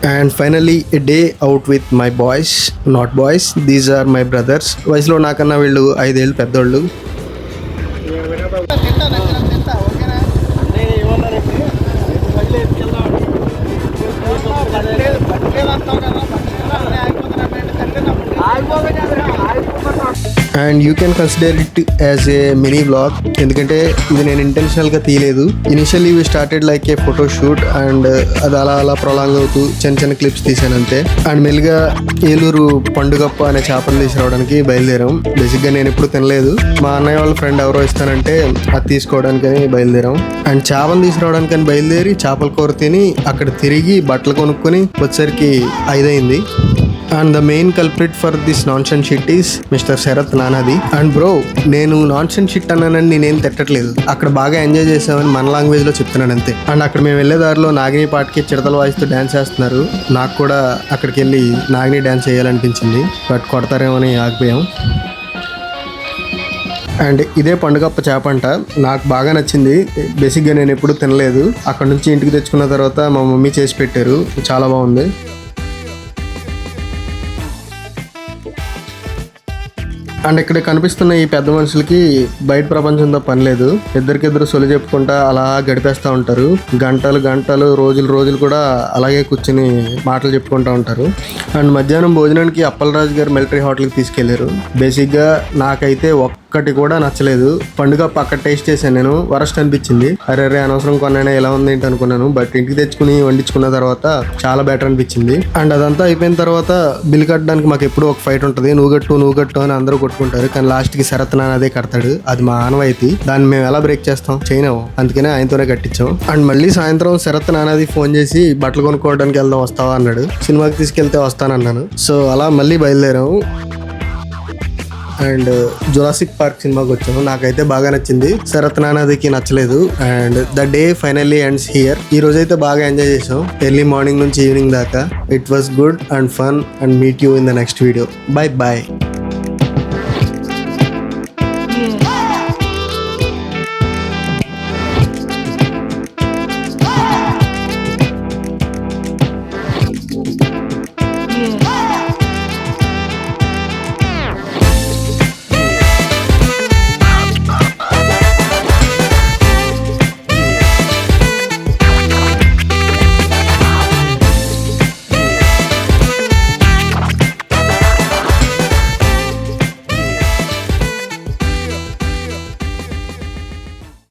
And finally a day out with my boys, not boys, these are my brothers. వయసులో నాకన్నా వీళ్ళు 5 ఏళ్ళు పెద్దోళ్ళు. And you can consider it as a mini blog, ఎందుకంటే ఇది నేను ఇంటెన్షనల్గా తీయలేదు. Initially we started like A photo shoot and అది అలా అలా ప్రొలాంగ్ అవుతూ చిన్న చిన్న క్లిప్స్ తీసాను అంతే. అండ్ మెల్లిగా ఏలూరు పండుగప్ప అనే చేపలు తీసుకురావడానికి బయలుదేరాం. బేసిక్గా నేను ఎప్పుడు తినలేదు, మా అన్నయ్య వాళ్ళ ఫ్రెండ్ ఎవరో ఇస్తానంటే అది తీసుకోవడానికని బయలుదేరాం. అండ్ చేపలు తీసుకురావడానికని బయలుదేరి చేపల కూర తిని అక్కడ తిరిగి బట్టలు కొనుక్కొని వచ్చేసరికి 5 అయింది. And the main culprit for this nonsense shit is Mr. Sharath Nanadi. And bro, నేను నాన్సెన్స్ షిట్ అన్నానని నేనేం తిట్టట్లేదు, అక్కడ బాగా ఎంజాయ్ చేసామని మన లాంగ్వేజ్ లో చెప్తున్నాను అంతే. అండ్ అక్కడ మేము వెళ్ళే దారిలో నాగిని పాటకి చిడతలు వాయిస్తూ డ్యాన్స్ చేస్తున్నారు. నాకు కూడా అక్కడికి వెళ్ళి నాగిని డ్యాన్స్ చేయాలనిపించింది, బట్ కొడతారేమో అని ఆగిపోయాం. అండ్ ఇదే పండుగప్ప చేప అంట, నాకు బాగా నచ్చింది. బేసిక్గా నేను ఎప్పుడు తినలేదు, అక్కడ నుంచి ఇంటికి తెచ్చుకున్న తర్వాత మా మమ్మీ చేసి పెట్టారు, చాలా బాగుంది. అండ్ ఇక్కడ కనిపిస్తున్న ఈ పెద్ద మనుషులకి బయట ప్రపంచంతో పని లేదు, ఇద్దరికిద్దరు సొలి చెప్పుకుంటా అలా గడిపేస్తూ ఉంటారు. గంటలు గంటలు రోజులు కూడా అలాగే కూర్చుని మాటలు చెప్పుకుంటూ ఉంటారు. అండ్ మధ్యాహ్నం భోజనానికి అప్పలరాజు గారు మిలిటరీ హోటల్కి తీసుకెళ్లారు. బేసిక్గా నాకైతే ఒక్కటి కూడా నచ్చలేదు. పండుగ అక్కడ టేస్ట్ చేశాను నేను, వరస్ట్ అనిపించింది. అరే అనవసరం కొన్నానే, ఎలా ఉంది ఏంటి అనుకున్నాను, బట్ ఇంటికి తెచ్చుకుని వండించుకున్న తర్వాత చాలా బెటర్ అనిపించింది. అండ్ అదంతా అయిపోయిన తర్వాత బిల్ కట్టడానికి మాకు ఎప్పుడు ఒక ఫైట్ ఉంటుంది, నువ్వు గట్టు అని అందరూ కొట్టుకుంటారు, కానీ లాస్ట్ కి శరత్ నాన్న అదే కడతాడు. అది మా ఆనవాయితీ, దాన్ని మేము ఎలా బ్రేక్ చేస్తాం, చేయలేము, అందుకనే ఆయనతోనే కట్టించాం. అండ్ మళ్ళీ సాయంత్రం శరత్ నాన్నది ఫోన్ చేసి బట్టలు కొనుక్కోవడానికి వెళ్దాం వస్తావా అన్నాడు. సినిమాకి తీసుకెళ్తే వస్తానన్నాను. సో అలా మళ్ళీ బయలుదేరాము అండ్ జురాసిక్ పార్క్ సినిమాకి వచ్చాము. నాకైతే బాగా నచ్చింది, శరత్ నానాదికి నచ్చలేదు. And the day finally ends here. ఈ రోజైతే బాగా ఎంజాయ్ చేసాం, ఎర్లీ మార్నింగ్ నుంచి ఈవినింగ్ దాకా. It was good and fun and meet you in the next video. Bye bye.